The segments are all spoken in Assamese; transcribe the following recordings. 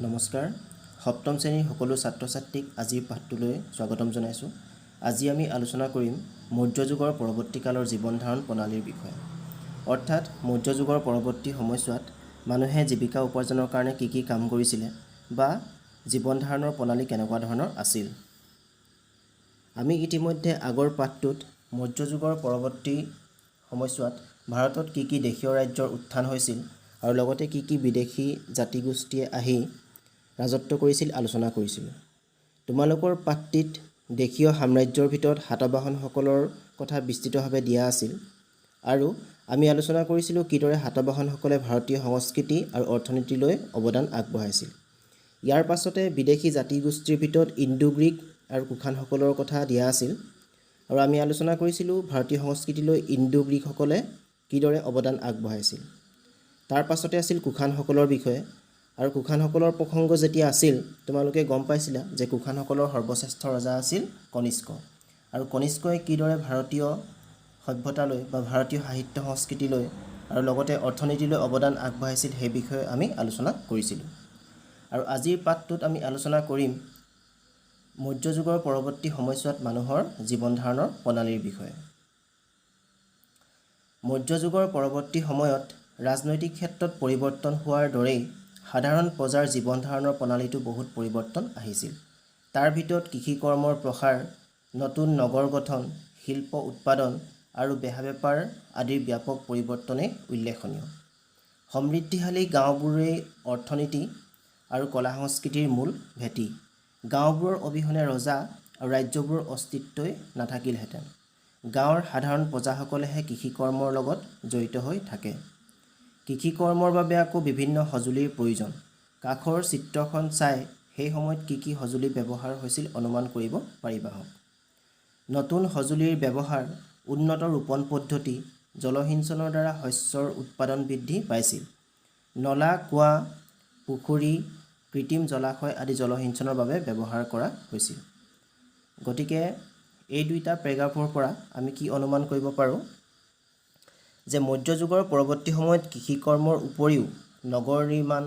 নমস্কাৰ সপ্তম শ্ৰেণীৰ সকলো ছাত্ৰ ছাত্ৰীক আজিৰ পাঠটোলৈ স্বাগতম জনাইছোঁ। আজি আমি আলোচনা কৰিম মৌৰ্যযুগৰ পৰৱৰ্তী কালৰ জীৱন ধাৰণ প্ৰণালীৰ বিষয়ে। অৰ্থাৎ মৌৰ্যযুগৰ পৰৱৰ্তী সময়ছোৱাত মানুহে জীৱিকা উপাৰ্জনৰ কাৰণে কি কাম কৰিছিলে বা জীৱন ধাৰণৰ প্ৰণালী কেনেকুৱা ধৰণৰ আছিল। আমি ইতিমধ্যে আগৰ পাঠটোত মৌৰ্যযুগৰ পৰৱৰ্তী সময়ছোৱাত ভাৰতত কি দেশীয় ৰাজ্যৰ উত্থান হৈছিল আৰু লগতে কি বিদেশী জাতিগোষ্ঠীয়ে আহি ৰাজত্ব কৰিছিল আলোচনা কৰিছিলোঁ। তোমালোকৰ পাঠটিত দেশীয় সাম্ৰাজ্যৰ ভিতৰত সাতবাহনসকলৰ কথা বিস্তৃতভাৱে দিয়া আছিল আৰু আমি আলোচনা কৰিছিলোঁ কিদৰে সাতবাহনসকলে ভাৰতীয় সংস্কৃতি আৰু অৰ্থনীতিলৈ অৱদান আগবঢ়াইছিল। ইয়াৰ পাছতে বিদেশী জাতিগোষ্ঠীৰ ভিতৰত ইণ্ডো গ্ৰীক আৰু কুষাণসকলৰ কথা দিয়া আছিল আৰু আমি আলোচনা কৰিছিলোঁ ভাৰতীয় সংস্কৃতিলৈ ইণ্ডো গ্ৰীকসকলে কিদৰে অৱদান আগবঢ়াইছিল। তাৰ পাছতে আছিল কুষাণসকলৰ বিষয়ে আৰু কুষাণসকলৰ প্ৰসংগ যেতিয়া আছিল তোমালোকে গম পাইছিলা যে কুষাণসকলৰ সৰ্বশ্ৰেষ্ঠ ৰজা আছিল কনিষ্ক আৰু কনিষ্কই কিদৰে ভাৰতীয় সভ্যতালৈ বা ভাৰতীয় সাহিত্য সংস্কৃতিলৈ আৰু লগতে অৰ্থনীতিলৈ অৱদান আগবঢ়াইছিল সেই বিষয়ে আমি আলোচনা কৰিছিলোঁ। আৰু আজিৰ পাঠটোত আমি আলোচনা কৰিম মৌৰ্যযুগৰ পৰৱৰ্তী সময়ছোৱাত মানুহৰ জীৱন ধাৰণৰ প্ৰণালীৰ বিষয়ে। মৌৰ্যযুগৰ পৰৱৰ্তী সময়ত ৰাজনৈতিক ক্ষেত্ৰত পৰিৱৰ্তন হোৱাৰ দৰেই সাধাৰণ প্ৰজাৰ জীৱন ধাৰণৰ প্ৰণালীটো বহুত পৰিৱৰ্তন আহিছিল। তাৰ ভিতৰত কৃষি কৰ্মৰ প্ৰসাৰ, নতুন নগৰ গঠন, শিল্প উৎপাদন আৰু বেহা বেপাৰ আদিৰ ব্যাপক পৰিৱৰ্তনেই উল্লেখনীয়। সমৃদ্ধিশালী গাঁওবোৰেই অৰ্থনীতি আৰু কলা সংস্কৃতিৰ মূল ভেটি। গাঁওবোৰৰ অবিহনে ৰজা আৰু ৰাজ্যবোৰৰ অস্তিত্বই নাথাকিলহেঁতেন। গাঁৱৰ সাধাৰণ প্ৰজাসকলেহে কৃষি কৰ্মৰ লগত জড়িত হৈ থাকে। কৃষি কৰ্মৰ বাবে আকৌ বিভিন্ন সঁজুলিৰ প্ৰয়োজন। কাষৰ চিত্ৰখন চাই সেই সময়ত কি সঁজুলি ব্যৱহাৰ হৈছিল অনুমান কৰিব পাৰিবা। নতুন সঁজুলিৰ ব্যৱহাৰ, উন্নত ৰোপণ পদ্ধতি, জলসিঞ্চনৰ দ্বাৰা শস্যৰ উৎপাদন বৃদ্ধি পাইছিল। নলা, কুঁৱা, পুখুৰী, কৃত্ৰিম জলাশয় আদি জলসিঞ্চনৰ বাবে ব্যৱহাৰ কৰা হৈছিল। গতিকে এই দুইটা পেৰাগ্ৰাফৰ পৰা আমি কি অনুমান কৰিব পাৰোঁ যে মৌৰ্যযুগৰ পৰৱৰ্তী সময়ত কৃষি কৰ্মৰ উপৰিও নগৰ নিৰ্মাণ,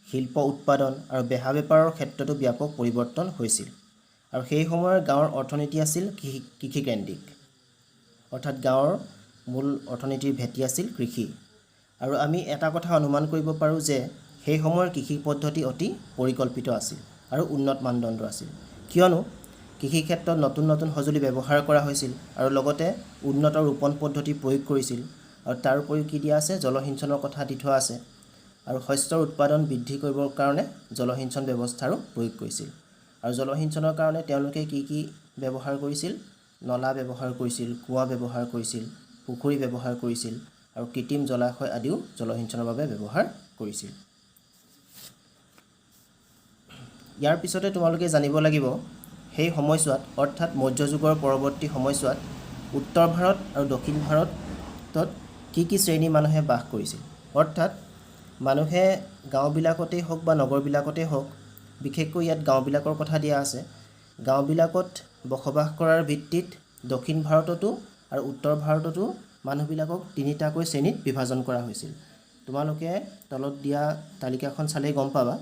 শিল্প উৎপাদন আৰু বেহা বেপাৰৰ ক্ষেত্ৰতো ব্যাপক পৰিৱৰ্তন হৈছিল আৰু সেই সময়ৰ গাঁৱৰ অৰ্থনীতি আছিল কৃষিকেন্দ্ৰিক। অৰ্থাৎ গাঁৱৰ মূল অৰ্থনীতিৰ ভেটি আছিল কৃষি। আৰু আমি এটা কথা অনুমান কৰিব পাৰোঁ যে সেই সময়ৰ কৃষি পদ্ধতি অতি পৰিকল্পিত আছিল আৰু উন্নত মানদণ্ডৰ আছিল, কিয়নো কৃষি ক্ষেত্ৰত নতুন নতুন সঁজুলি ব্যৱহাৰ কৰা হৈছিল আৰু লগতে উন্নত ৰোপণ পদ্ধতি প্ৰয়োগ কৰিছিল। আৰু তাৰ উপৰিও কি দিয়া আছে, জলসিঞ্চনৰ কথা দি থোৱা আছে আৰু শস্যৰ উৎপাদন বৃদ্ধি কৰিবৰ কাৰণে জলসিঞ্চন ব্যৱস্থাৰো প্ৰয়োগ কৰিছিল। আৰু জলসিঞ্চনৰ কাৰণে তেওঁলোকে কি ব্যৱহাৰ কৰিছিল, নলা ব্যৱহাৰ কৰিছিল, কুঁৱা ব্যৱহাৰ কৰিছিল, পুখুৰী ব্যৱহাৰ কৰিছিল আৰু কৃত্ৰিম জলাশয় আদিও জলসিঞ্চনৰ বাবে ব্যৱহাৰ কৰিছিল। ইয়াৰ পিছতে তোমালোকে জানিব লাগিব সেই সময়ছোৱাত অৰ্থাৎ মৌৰ্যযুগৰ পৰৱৰ্তী সময়ছোৱাত উত্তৰ ভাৰত আৰু দক্ষিণ ভাৰতত কি শ্ৰেণীৰ মানুহে বাস কৰিছিল। অৰ্থাৎ মানুহে গাঁওবিলাকতেই হওক বা নগৰবিলাকতেই হওক, বিশেষকৈ ইয়াত গাঁওবিলাকৰ কথা দিয়া আছে, গাঁওবিলাকত বসবাস কৰাৰ ভিত্তিত দক্ষিণ ভাৰততো আৰু উত্তৰ ভাৰততো মানুহবিলাকক তিনিটাকৈ শ্ৰেণীত বিভাজন কৰা হৈছিল। তোমালোকে তলত দিয়া তালিকাখন চালেই গম পাবা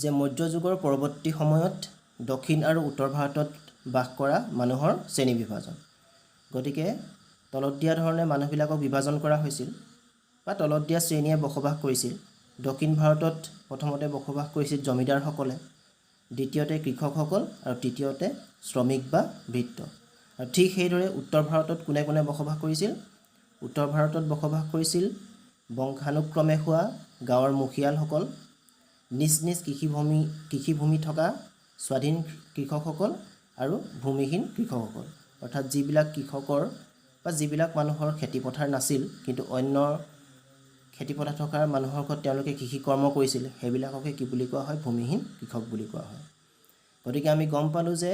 যে মৌৰ্যযুগৰ পৰৱৰ্তী সময়ত দক্ষিণ আৰু উত্তৰ ভাৰতত বাস কৰা মানুহৰ শ্ৰেণী বিভাজন। গতিকে তলত দিয়া ধৰণে মানুহবিলাকক বিভাজন কৰা হৈছিল বা তলত দিয়া শ্ৰেণীয়ে বসবাস কৰিছিল। দক্ষিণ ভাৰতত প্ৰথমতে বসবাস কৰিছিল জমিদাৰসকলে, দ্বিতীয়তে কৃষকসকল আৰু তৃতীয়তে শ্ৰমিক বা ভৃত্য। আৰু ঠিক সেইদৰে উত্তৰ ভাৰতত কোনে বসবাস কৰিছিল, উত্তৰ ভাৰতত বসবাস কৰিছিল বংশানুক্ৰমে হোৱা গাঁৱৰ মুখীয়ালসকল, নিজ নিজ কৃষিভূমি থকা স্বাধীন কৃষকসকল আৰু ভূমিহীন কৃষকসকল। অৰ্থাৎ যিবিলাক কৃষকৰ বা যিবিলাক মানুহৰ খেতিপথাৰ নাছিল কিন্তু অন্য খেতিপথাৰ থকা মানুহৰ ঘৰত তেওঁলোকে কৃষি কৰ্ম কৰিছিল, সেইবিলাককে কি বুলি কোৱা হয়, ভূমিহীন কৃষক বুলি কোৱা হয়। গতিকে আমি গম পালোঁ যে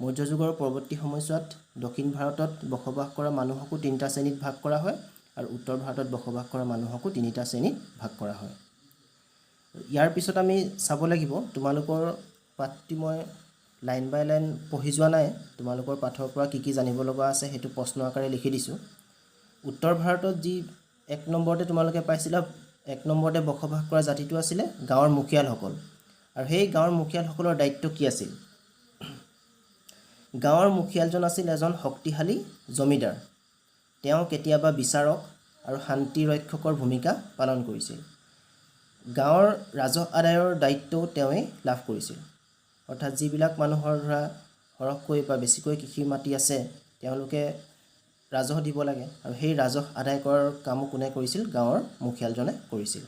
মৌৰ্যযুগৰ পৰৱৰ্তী সময়ছোৱাত দক্ষিণ ভাৰতত বসবাস কৰা মানুহকো তিনিটা শ্ৰেণীত ভাগ কৰা হয় আৰু উত্তৰ ভাৰতত বসবাস কৰা মানুহকো তিনিটা শ্ৰেণীত ভাগ কৰা হয়। ইয়াৰ পিছত আমি চাব লাগিব, তোমালোকৰ পাঠটি মই লাইন বাই লাইন পঢ়ি যোৱা নাই, তোমালোকৰ পাঠৰ পৰা কি জানিব লগা আছে সেইটো প্ৰশ্ন আকাৰে লিখি দিছোঁ। উত্তৰ ভাৰতত যি এক নম্বৰতে তোমালোকে পাইছিলা এক নম্বৰতে বসবাস কৰা জাতিটো আছিলে গাঁৱৰ মুখিয়ালসকল। আৰু সেই গাঁৱৰ মুখিয়ালসকলৰ দায়িত্ব কি আছিল? গাঁৱৰ মুখিয়ালজন আছিল এজন শক্তিশালী জমিদাৰ। তেওঁ কেতিয়াবা বিচাৰক আৰু শান্তি ৰক্ষকৰ ভূমিকা পালন কৰিছিল। গাঁৱৰ ৰাজহ আদায়ৰ দায়িত্বও তেওঁৱেই লাভ কৰিছিল। অৰ্থাৎ যিবিলাক মানুহৰ ধৰা সৰহকৈ বা বেছিকৈ কৃষি মাটি আছে তেওঁলোকে ৰাজহ দিব লাগে, আৰু সেই ৰাজহ আদায় কৰাৰ কামো কোনে কৰিছিল? গাঁৱৰ মুখিয়ালজনে কৰিছিল।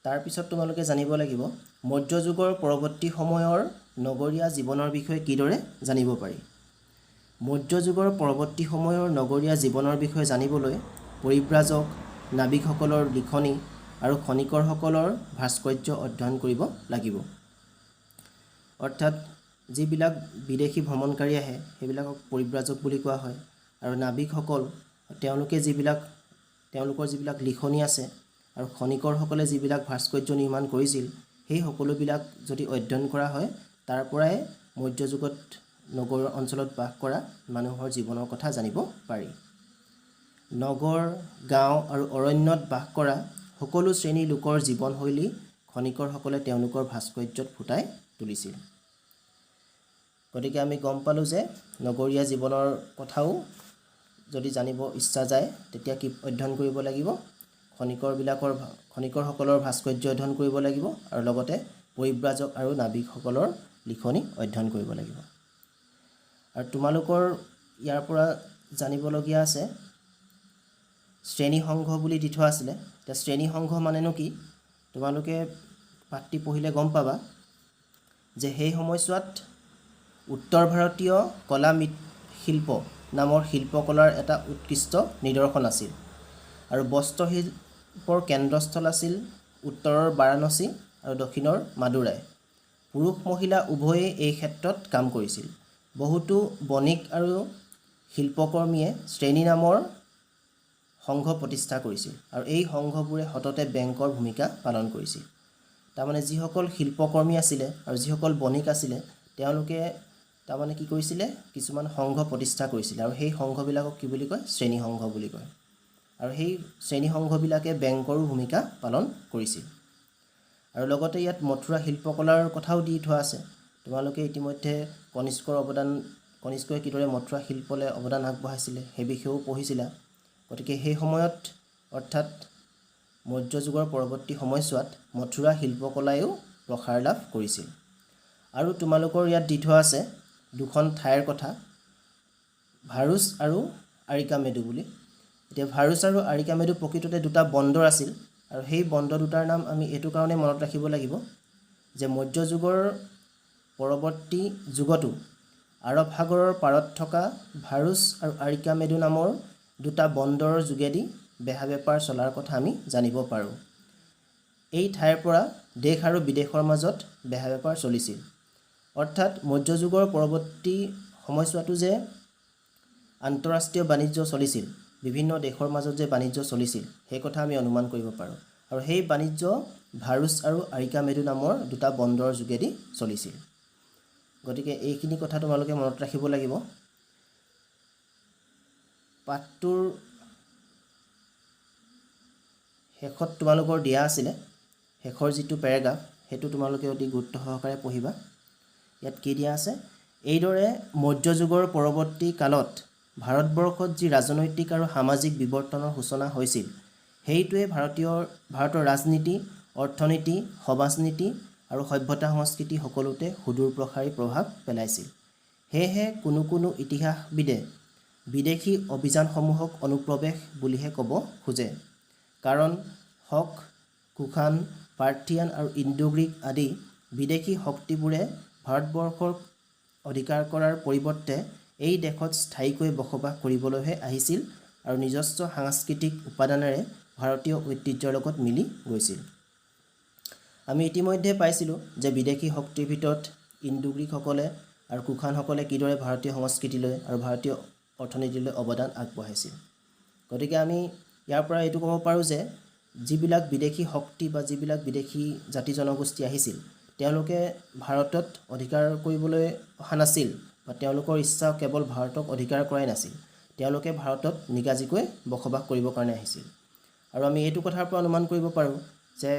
তাৰপিছত তোমালোকে জানিব লাগিব মধ্যযুগৰ পৰৱৰ্তী সময়ৰ নগৰীয়া জীৱনৰ বিষয়ে কিদৰে জানিব পাৰি। মধ্যযুগৰ পৰৱৰ্তী সময়ৰ নগৰীয়া জীৱনৰ বিষয়ে জানিবলৈ পৰিব্ৰাজক, নাবিকসকলৰ লিখনি আৰু খনিকৰসকলৰ ভাস্কৰ্য অধ্যয়ন কৰিব লাগিব। অৰ্থাৎ যিবিলাক বিদেশী ভ্ৰমণকাৰী আহে সেইবিলাকক পৰিব্ৰাজক বুলি কোৱা হয়, আৰু নাবিকসকল তেওঁলোকৰ যিবিলাক লিখনি আছে আৰু খনিকৰসকলে যিবিলাক ভাস্কৰ্য নিৰ্মাণ কৰিছিল সেই সকলোবিলাক যদি অধ্যয়ন কৰা হয় তাৰ পৰাই মধ্যযুগত নগৰ অঞ্চলত বাস কৰা মানুহৰ জীৱনৰ কথা জানিব পাৰি। নগৰ, গাঁও আৰু অৰণ্যত বাস কৰা সকলো শ্ৰেণীৰ লোকৰ জীৱনশৈলী খনিকৰসকলে তেওঁলোকৰ ভাস্কৰ্যত ফুটাই তুলিছিল। গতিকে আমি গম পালোঁ যে নগৰীয়া জীৱনৰ কথাও যদি জানিব ইচ্ছা যায় তেতিয়া কি অধ্যয়ন কৰিব লাগিব? খনিকৰসকলৰ ভাস্কৰ্য অধ্যয়ন কৰিব লাগিব, আৰু লগতে পৰিব্ৰাজক আৰু নাবিকসকলৰ লিখনি অধ্যয়ন কৰিব লাগিব। আৰু তোমালোকৰ ইয়াৰ পৰা জানিবলগীয়া আছে শ্ৰেণীসংঘ বুলি দি থোৱা আছিলে। এতিয়া শ্ৰেণীসংঘ মানেনো কি? তোমালোকে পাঠটি পঢ়িলে গম পাবা যে সেই সময়ছোৱাত উত্তৰ ভাৰতীয় কলা শিল্প নামৰ শিল্পকলাৰ এটা উৎকৃষ্ট নিদৰ্শন আছিল, আৰু বস্ত্ৰশিল্পৰ কেন্দ্ৰস্থল আছিল উত্তৰৰ বাৰাণসী আৰু দক্ষিণৰ মাদুৰাই। পুৰুষ মহিলা উভয়ে এই ক্ষেত্ৰত কাম কৰিছিল। বহুতো বণিক আৰু শিল্পকৰ্মীয়ে শ্ৰেণী নামৰ সংঘ প্ৰতিষ্ঠা কৰিছিল, আৰু এই সংঘবোৰে সততে বেংকৰ ভূমিকা পালন কৰিছিল। তাৰমানে যিসকল শিল্পকৰ্মী আছিলে আৰু যিসকল বণিক আছিলে তেওঁলোকে তাৰমানে কি কৰিছিলে? কিছুমান সংঘ প্ৰতিষ্ঠা কৰিছিলে, আৰু সেই সংঘবিলাকক কি বুলি কয়? শ্ৰেণীসংঘ বুলি কয়। আৰু সেই শ্ৰেণীসংঘবিলাকে বেংকৰো ভূমিকা পালন কৰিছিল। আৰু লগতে ইয়াত মথুৰা শিল্পকলাৰ কথাও দি থোৱা আছে। তোমালোকে ইতিমধ্যে কনিষ্কই কিদৰে মথুৰা শিল্পলৈ অৱদান আগবঢ়াইছিলে সেই বিষয়েও পঢ়িছিলা। গতিকে সেই সময়ত অৰ্থাৎ মধ্যযুগৰ পৰৱৰ্তী সময়ছোৱাত মথুৰা শিল্পকলায়ো প্ৰসাৰ লাভ কৰিছিল। আৰু তোমালোকৰ ইয়াত দি থোৱা আছে দুখন ঠাইৰ কথা, ভাৰুচ আৰু আৰিকামেডু বুলি। এতিয়া ভাৰুচ আৰু আৰিকামেডু প্ৰকৃততে দুটা বন্দৰ আছিল, আৰু সেই বন্দৰ দুটাৰ নাম আমি এইটো কাৰণে মনত ৰাখিব লাগিব যে মধ্যযুগৰ পৰৱৰ্তী যুগতো আৰৱ সাগৰৰ পাৰত থকা ভাৰুচ আৰু আৰিকামেডু নামৰ দুটা বন্দৰৰ যোগেদি বেহা বেপাৰ চলাৰ কথা আমি জানিব পাৰোঁ। এই ঠাইৰ পৰা দেশ আৰু বিদেশৰ মাজত বেহা বেপাৰ চলিছিল। অৰ্থাৎ মধ্যযুগৰ পৰৱৰ্তী সময়ছোৱাটো যে আন্তঃৰাষ্ট্ৰীয় বাণিজ্য চলিছিল, বিভিন্ন দেশৰ মাজত যে বাণিজ্য চলিছিল সেই কথা আমি অনুমান কৰিব পাৰোঁ। আৰু সেই বাণিজ্য ভাৰুচ আৰু আৰিকামেডু নামৰ দুটা বন্দৰৰ যোগেদি চলিছিল। গতিকে এইখিনি কথা তোমালোকে মনত ৰাখিব লাগিব। পাঠটোৰ শেষত তোমালোকৰ দিয়া আছিলে শেষৰ যিটো পেৰাগ্ৰাফ সেইটো তোমালোকে অতি গুৰুত্ব সহকাৰে পঢ়িবা। ইয়াত কি দিয়া আছে? এইদৰে মধ্যযুগৰ পৰৱৰ্তী কালত ভাৰতবৰ্ষত যি ৰাজনৈতিক আৰু সামাজিক বিৱৰ্তনৰ সূচনা হৈছিল সেইটোৱে ভাৰতৰ ৰাজনীতি, অৰ্থনীতি, সমাজনীতি আৰু সভ্যতা সংস্কৃতি সকলোতে সুদূৰ প্ৰসাৰী প্ৰভাৱ পেলাইছিল। সেয়েহে কোনো ইতিহাসবিদে বিদেশী অভিযানসমূহক অনুপ্ৰৱেশ বুলিহে ক'ব খোজে, কাৰণ শক, কুষাণ, পাৰ্থিয়ান আৰু ইণ্ডো-গ্ৰীক আদি বিদেশী শক্তিবোৰে ভাৰতবৰ্ষৰ অধিকাৰ কৰাৰ পৰিৱৰ্তে এই দেশত স্থায়ীকৈ বসবাস কৰিবলৈহে আহিছিল আৰু নিজস্ব সাংস্কৃতিক উপাদানেৰে ভাৰতীয় ঐতিহ্যৰ লগত মিলি গৈছিল। আমি ইতিমধ্যে পাইছিলোঁ যে বিদেশী শক্তিৰ ভিতৰত ইণ্ডো-গ্ৰীকসকলে আৰু কুষাণসকলে কিদৰে ভাৰতীয় সংস্কৃতিলৈ আৰু ভাৰতীয় অৰ্থনীতিলৈ অৱদান আগবঢ়াইছিল। গতিকে আমি ইয়াৰ পৰা এইটো ক'ব পাৰোঁ যে যিবিলাক বিদেশী শক্তি বা যিবিলাক বিদেশী জাতি জনগোষ্ঠী আহিছিল তেওঁলোকে ভাৰতত অধিকাৰ কৰিবলৈ অহা নাছিল, বা তেওঁলোকৰ ইচ্ছা কেৱল ভাৰতক অধিকাৰ কৰাই নাছিল, তেওঁলোকে ভাৰতত নিগাজীকৈ বসবাস কৰিবৰ কাৰণে আহিছিল। আৰু আমি এইটো কথাৰ পৰা অনুমান কৰিব পাৰোঁ যে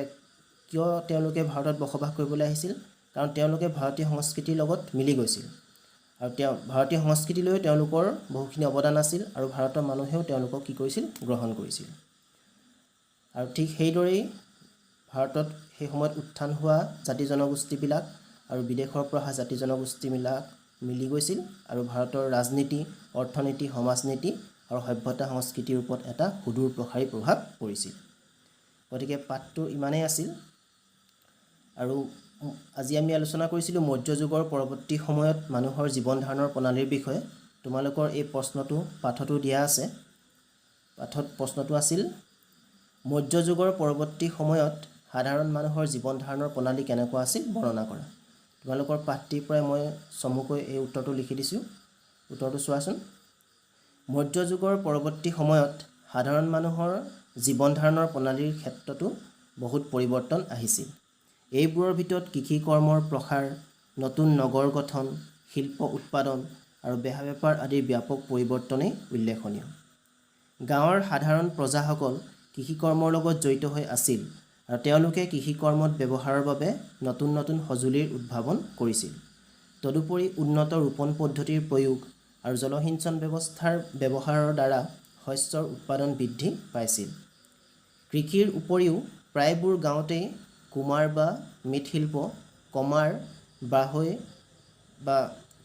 কিয় তেওঁলোকে ভাৰতত বসবাস কৰিবলৈ আহিছিল, কাৰণ তেওঁলোকে ভাৰতীয় সংস্কৃতিৰ লগত মিলি গৈছিল আৰু ভাৰতীয় সংস্কৃতিলৈ তেওঁলোকৰ বহুখিনি অৱদান আছিল আৰু ভাৰতৰ মানুহেও তেওঁলোকক কি কৰিছিল, গ্ৰহণ কৰিছিল। আৰু ঠিক সেইদৰেই ভাৰতত সেই সময়ত উত্থান হোৱা জাতি জনগোষ্ঠীবিলাক আৰু বিদেশৰ পৰা অহা জাতি জনগোষ্ঠীবিলাক মিলি গৈছিল আৰু ভাৰতৰ ৰাজনীতি, অৰ্থনীতি, সমাজনীতি আৰু সভ্যতা সংস্কৃতিৰ ওপৰত এটা সুদূৰ প্ৰসাৰী প্ৰভাৱ পৰিছিল। গতিকে পাঠটো ইমানেই আছিল। আৰু আজি আমি আলোচনা কৰিছিলোঁ মৌৰ্য যুগৰ পৰৱৰ্তী সময়ত মানুহৰ জীৱন ধাৰণৰ প্ৰণালীৰ বিষয়ে। তোমালোকৰ এই প্ৰশ্নটো পাঠতো দিয়া আছে। পাঠত প্ৰশ্নটো আছিল মৌৰ্য যুগৰ পৰৱৰ্তী সময়ত সাধাৰণ মানুহৰ জীৱন ধাৰণৰ প্ৰণালী কেনেকুৱা আছিল বৰ্ণনা কৰা। তোমালোকৰ পাঠটিৰ পৰাই মই চমুকৈ এই উত্তৰটো লিখি দিছোঁ। উত্তৰটো চোৱাচোন। মৌৰ্য যুগৰ পৰৱৰ্তী সময়ত সাধাৰণ মানুহৰ জীৱন ধাৰণৰ প্ৰণালীৰ ক্ষেত্ৰতো বহুত পৰিৱৰ্তন আহিছিল। এইবোৰৰ ভিতৰত কৃষি কৰ্মৰ প্ৰসাৰ, নতুন নগৰ গঠন, শিল্প উৎপাদন আৰু বেহা বেপাৰ আদিৰ ব্যাপক পৰিৱৰ্তনেই উল্লেখনীয়। গাঁৱৰ সাধাৰণ প্ৰজাসকল কৃষি কৰ্মৰ লগত জড়িত হৈ আছিল আৰু তেওঁলোকে কৃষি কৰ্মত ব্যৱহাৰৰ বাবে নতুন নতুন সঁজুলিৰ উদ্ভাৱন কৰিছিল। তদুপৰি উন্নত ৰোপণ পদ্ধতিৰ প্ৰয়োগ আৰু জলসিঞ্চন ব্যৱস্থাৰ ব্যৱহাৰৰ দ্বাৰা শস্যৰ উৎপাদন বৃদ্ধি পাইছিল। কৃষিৰ উপৰিও প্ৰায়বোৰ গাঁৱতেই কুমাৰ বা মৃৎশিল্প, কমাৰ, বাঢ়ৈ বা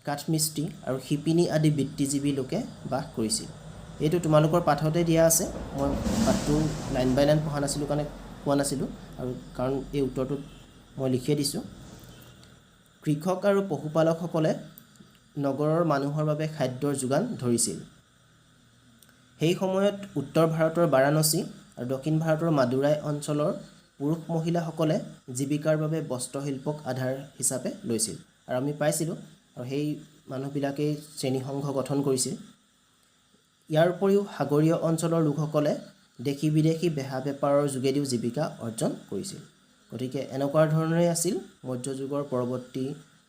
কাঠমিস্ত্ৰী আৰু শিপিনী আদি বৃত্তিজীৱী লোকে বাস কৰিছিল। এইটো তোমালোকৰ পাঠতে দিয়া আছে। মই পাঠটো লাইন বাই লাইন পঢ়া নাছিলোঁ কাৰণে কোৱা নাছিলোঁ, আৰু কাৰণ এই উত্তৰটোত মই লিখিয়ে দিছোঁ। কৃষক আৰু পশুপালকসকলে নগৰৰ মানুহৰ বাবে খাদ্যৰ যোগান ধৰিছিল। সেই সময়ত উত্তৰ ভাৰতৰ বাৰাণসী আৰু দক্ষিণ ভাৰতৰ মাদুৰাই অঞ্চলৰ পুৰুষ মহিলাসকলে জীৱিকাৰ বাবে বস্ত্ৰশিল্পক আধাৰ হিচাপে লৈছিল। আৰু আমি পাইছিলোঁ, আৰু সেই মানুহবিলাকেই শ্ৰেণীসংঘ গঠন কৰিছিল। ইয়াৰ উপৰিও সাগৰীয় অঞ্চলৰ লোকসকলে দেশী বিদেশী বেহা বেপাৰৰ যোগেদিও জীৱিকা অৰ্জন কৰিছিল। গতিকে এনেকুৱা ধৰণেই আছিল মৌৰ্য যুগৰ পৰৱৰ্তী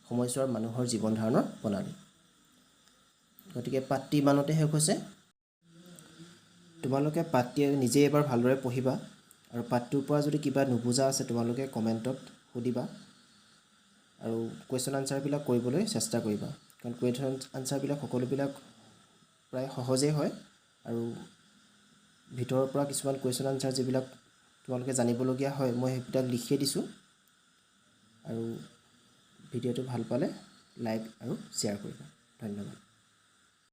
সময়ছোৱাৰ মানুহৰ জীৱন ধাৰণৰ প্ৰণালী। গতিকে পাঠটি ইমানতে শেষ হৈছে। তোমালোকে পাঠটি নিজে এবাৰ ভালদৰে পঢ়িবা, আৰু পাঠটোৰ পৰা যদি কিবা নুবুজা আছে তোমালোকে কমেণ্টত সুধিবা আৰু কুৱেশ্যন আনচাৰবিলাক কৰিবলৈ চেষ্টা কৰিবা, কাৰণ কুৱেশ্যন আনচাৰবিলাক সকলোবিলাক প্ৰায় সহজেই হয়, আৰু ভিতৰৰ পৰা কিছুমান কুৱেশ্যন আনচাৰ যিবিলাক তোমালোকে জানিবলগীয়া হয় মই সেইবিলাক লিখিয়ে দিছোঁ। আৰু ভিডিঅ'টো ভাল পালে লাইক আৰু শ্বেয়াৰ কৰিবা। ধন্যবাদ।